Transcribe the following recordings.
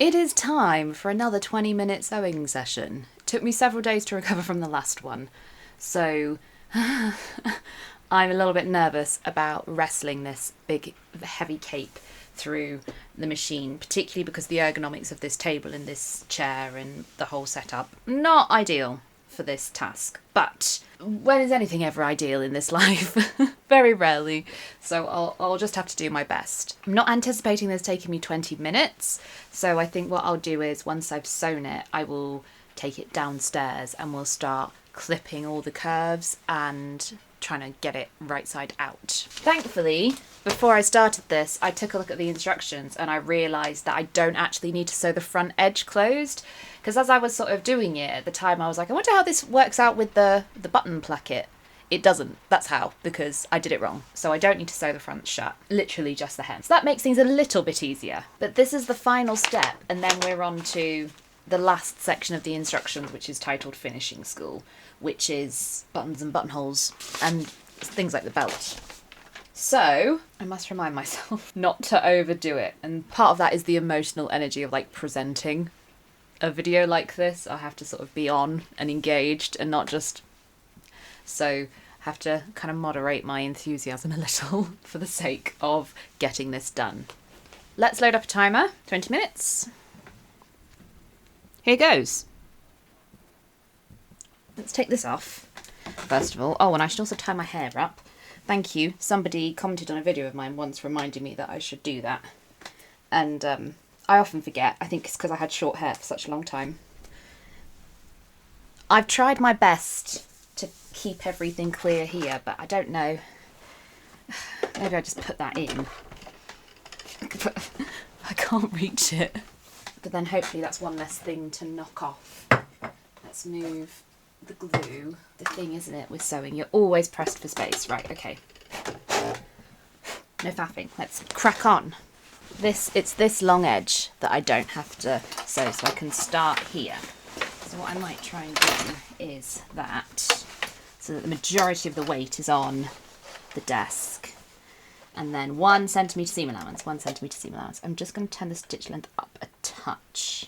It is time for another 20-minute sewing session. It took me several days to recover from the last one, so I'm a little bit nervous about wrestling this big, heavy cape through the machine, particularly because the ergonomics of this table and this chair and the whole setup, not ideal for this task. But when is anything ever ideal in this life? Very rarely. So I'll just have to do my best. I'm not anticipating this taking me 20 minutes. So I think what I'll do is once I've sewn it, I will take it downstairs and we'll start clipping all the curves and trying to get it right side out. Thankfully, before I started this, I took a look at the instructions and I realised that I don't actually need to sew the front edge closed. Because as I was sort of doing it at the time, I was like, I wonder how this works out with the button placket. It doesn't. That's how, because I did it wrong. So I don't need to sew the front shut. Literally just the hem. So that makes things a little bit easier. But this is the final step, and then we're on to the last section of the instructions, which is titled Finishing School, which is buttons and buttonholes and things like the belt. So I must remind myself not to overdo it. And part of that is the emotional energy of like presenting a video like this. I have to sort of be on and engaged and not just... So I have to kind of moderate my enthusiasm a little for the sake of getting this done. Let's load up a timer, 20 minutes. Here goes. Let's take this off, first of all. Oh, and I should also tie my hair up. Thank you. Somebody commented on a video of mine once reminding me that I should do that. And I often forget. I think it's because I had short hair for such a long time. I've tried my best to keep everything clear here, but I don't know. Maybe I just put that in. But I can't reach it. But then hopefully that's one less thing to knock off. Let's move the glue. The thing, isn't it, with sewing, you're always pressed for space. Right, okay. No faffing. Let's crack on. It's this long edge that I don't have to sew, so I can start here. So what I might try and do is that, so that the majority of the weight is on the desk. And then 1 centimetre seam allowance, 1 centimetre seam allowance. I'm just going to turn the stitch length up a touch.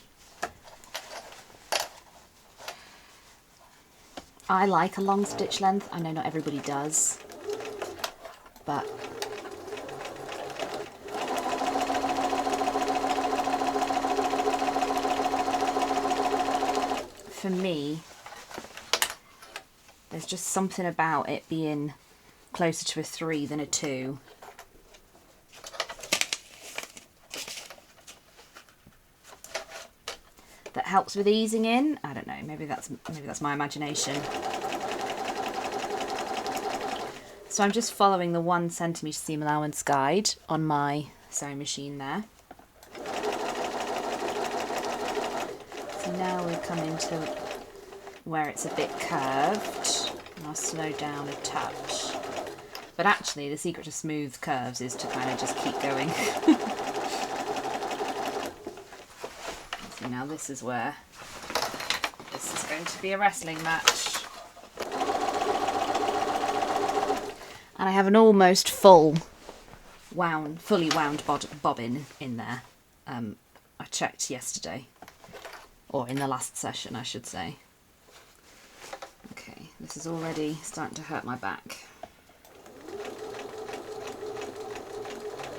I like a long stitch length. I know not everybody does, but for me, there's just something about it being closer to a 3 than a 2. That helps with easing in. I don't know, maybe that's my imagination. So I'm just following the 1 centimetre seam allowance guide on my sewing machine there. So now we come into where it's a bit curved, and I'll slow down a touch. But actually the secret to smooth curves is to kind of just keep going. So now this is where this is going to be a wrestling match. And I have an almost fully wound bobbin in there. I checked yesterday, or in the last session I should say. Okay, this is already starting to hurt my back.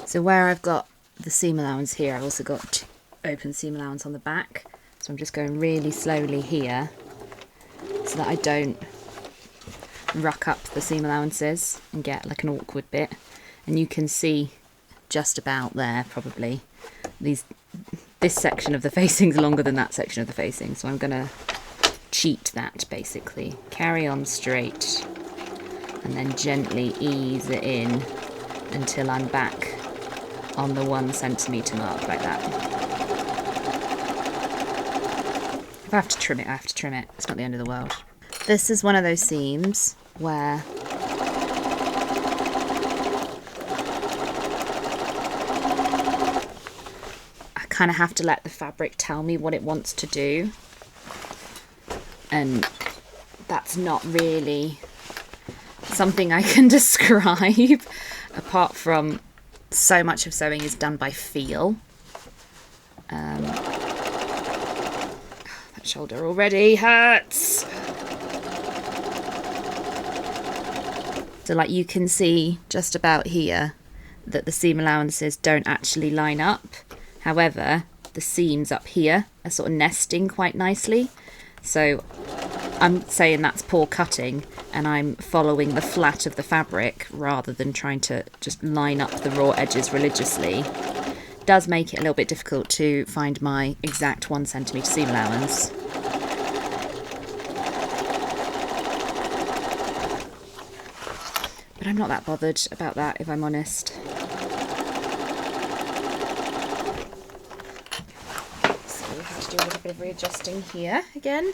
So where I've got the seam allowance here, I've also got open seam allowance on the back, so I'm just going really slowly here so that I don't ruck up the seam allowances and get like an awkward bit. And you can see just about there probably this section of the facing's longer than that section of the facing, so I'm gonna cheat that basically. Carry on straight and then gently ease it in until I'm back on the 1 centimetre mark, like that. If I have to trim it, I have to trim it. It's not the end of the world. This is one of those seams where I kind of have to let the fabric tell me what it wants to do. And that's not really something I can describe, apart from so much of sewing is done by feel. That shoulder already hurts. So like you can see just about here that the seam allowances don't actually line up. However, the seams up here are sort of nesting quite nicely. So I'm saying that's poor cutting, and I'm following the flat of the fabric rather than trying to just line up the raw edges religiously. It does make it a little bit difficult to find my exact 1 centimetre seam allowance. But I'm not that bothered about that, if I'm honest. So we have to do a little bit of readjusting here again.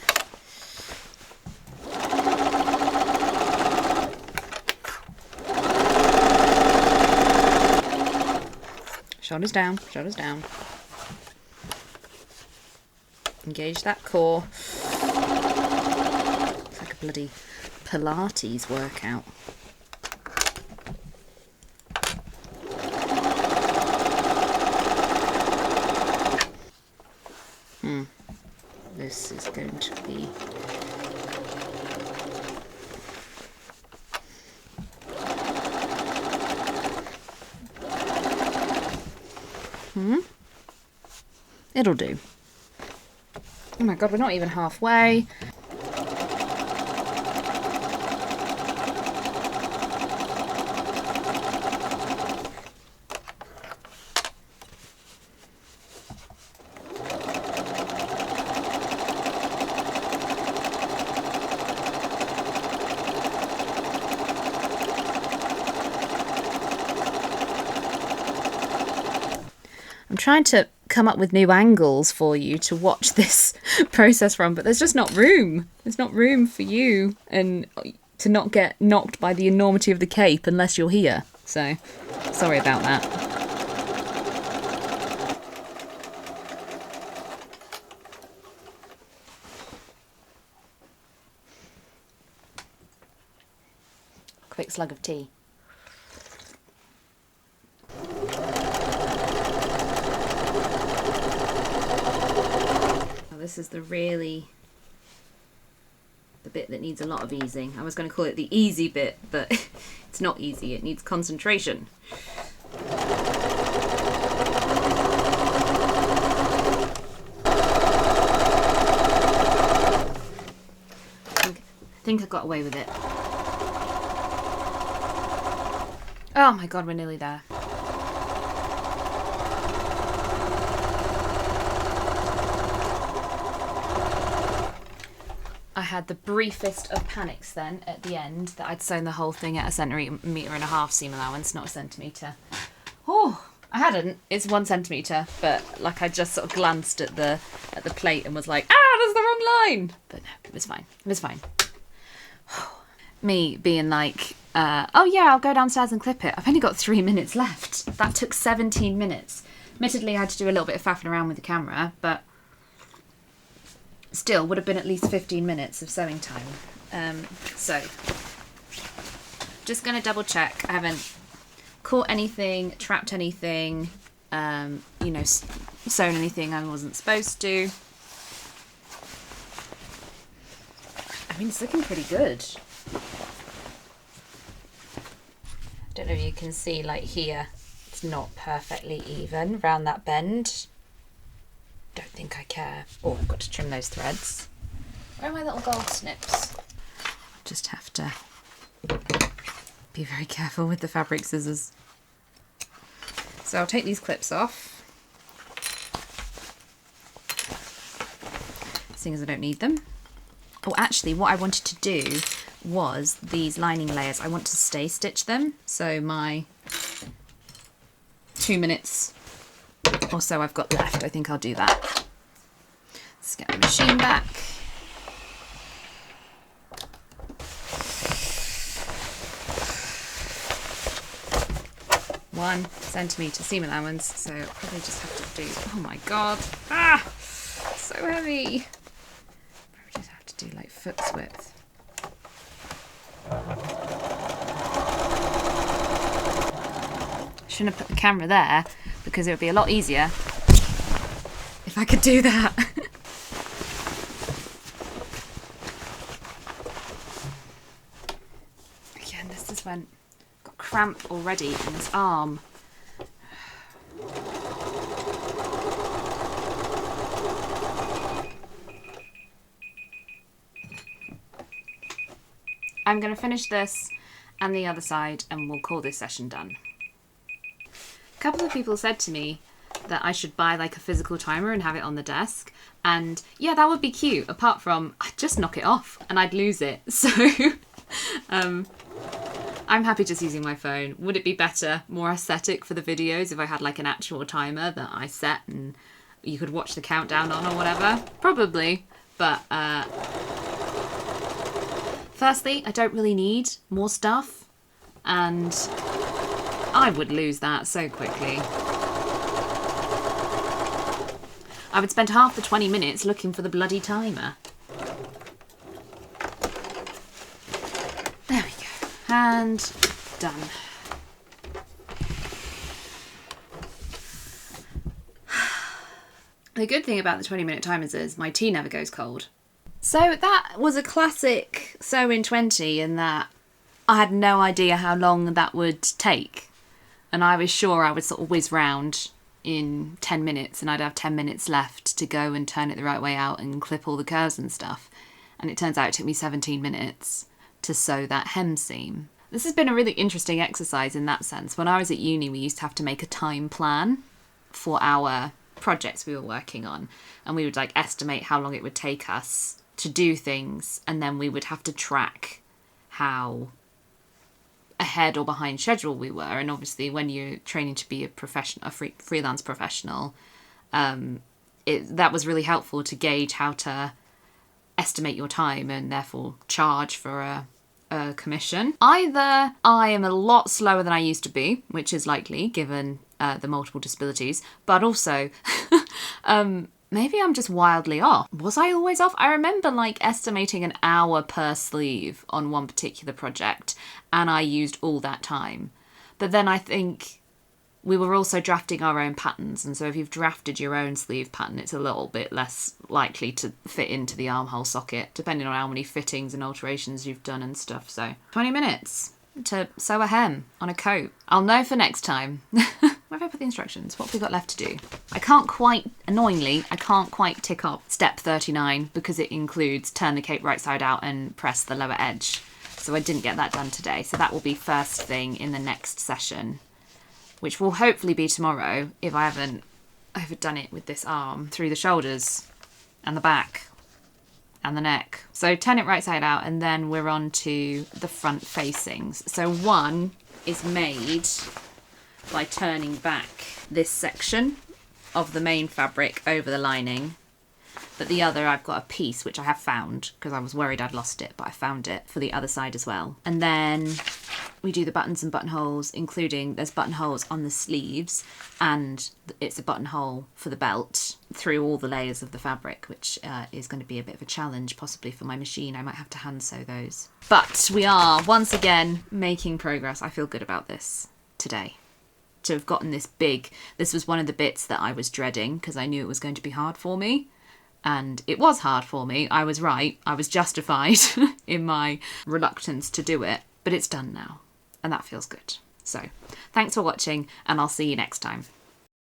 Shoulders down, shoulders down. Engage that core. It's like a bloody Pilates workout. This is going to be it'll do. Oh my god, we're not even halfway. I'm trying to come up with new angles for you to watch this process from, but there's just not room. There's not room for you and to not get knocked by the enormity of the cape unless you're here. So, sorry about that. Quick slug of tea. This is the bit that needs a lot of easing. I was going to call it the easy bit, but it's not easy. It needs concentration. I think I got away with it. Oh my god, we're nearly there. I had the briefest of panics then at the end that I'd sewn the whole thing at a 1.5 centimetre seam allowance, not a centimetre. Oh, I hadn't. It's 1 centimetre, but like I just sort of glanced at the plate and was like, that's the wrong line. But no, it was fine. It was fine. Me being like, oh yeah, I'll go downstairs and clip it. I've only got 3 minutes left. That took 17 minutes. Admittedly, I had to do a little bit of faffing around with the camera, but still would have been at least 15 minutes of sewing time. So just going to double check I haven't caught anything, trapped anything, you know, sewn anything I wasn't supposed to. I mean, it's looking pretty good. I don't know if you can see, like here, it's not perfectly even around that bend. Don't think I care. Oh, I've got to trim those threads. Where are my little gold snips? Just have to be very careful with the fabric scissors. So I'll take these clips off, seeing as I don't need them. Oh, actually, what I wanted to do was these lining layers. I want to stay stitch them. So my 2 minutes or so I've got left, I think I'll do that. Let's get the machine back. One centimetre seam allowance, so I'll probably just have to do, oh my god, so heavy. Probably just have to do like foot's width. Shouldn't have put the camera there because it would be a lot easier if I could do that. went. Got cramp already in this arm. I'm going to finish this and the other side and we'll call this session done. A couple of people said to me that I should buy like a physical timer and have it on the desk. And yeah, that would be cute. Apart from, I'd just knock it off and I'd lose it. So I'm happy just using my phone. Would it be better, more aesthetic for the videos if I had like an actual timer that I set and you could watch the countdown on or whatever? Probably, but firstly, I don't really need more stuff, and I would lose that so quickly. I would spend half the 20 minutes looking for the bloody timer. There we go. And done. The good thing about the 20-minute timers is my tea never goes cold. So that was a classic sew in 20 in that I had no idea how long that would take. And I was sure I would sort of whiz round in 10 minutes and I'd have 10 minutes left to go and turn it the right way out and clip all the curves and stuff. And it turns out it took me 17 minutes to sew that hem seam. This has been a really interesting exercise in that sense. When I was at uni, we used to have to make a time plan for our projects we were working on. And we would like estimate how long it would take us to do things, and then we would have to track how ahead or behind schedule we were. And obviously when you're training to be a freelance professional, that was really helpful to gauge how to estimate your time and therefore charge for a commission. Either I am a lot slower than I used to be, which is likely given the multiple disabilities, but also maybe I'm just wildly off. Was I always off? I remember like estimating an hour per sleeve on one particular project and I used all that time. But then I think we were also drafting our own patterns, and so if you've drafted your own sleeve pattern, it's a little bit less likely to fit into the armhole socket, depending on how many fittings and alterations you've done and stuff. So 20 minutes to sew a hem on a coat. I'll know for next time. Where have I put the instructions? What have we got left to do? Annoyingly, I can't quite tick off step 39 because it includes turn the cape right side out and press the lower edge. So I didn't get that done today. So that will be first thing in the next session, which will hopefully be tomorrow if I haven't overdone it with this arm through the shoulders and the back and the neck. So turn it right side out and then we're on to the front facings. So one is made by turning back this section of the main fabric over the lining, but the other I've got a piece which I have found because I was worried I'd lost it, but I found it for the other side as well. And then we do the buttons and buttonholes, including there's buttonholes on the sleeves and it's a buttonhole for the belt through all the layers of the fabric, which is going to be a bit of a challenge possibly for my machine. I might have to hand sew those. But we are once again making progress. I feel good about this today. To have gotten this was one of the bits that I was dreading because I knew it was going to be hard for me. And it was hard for me. I was right. I was justified in my reluctance to do it. But it's done now. And that feels good. So thanks for watching and I'll see you next time.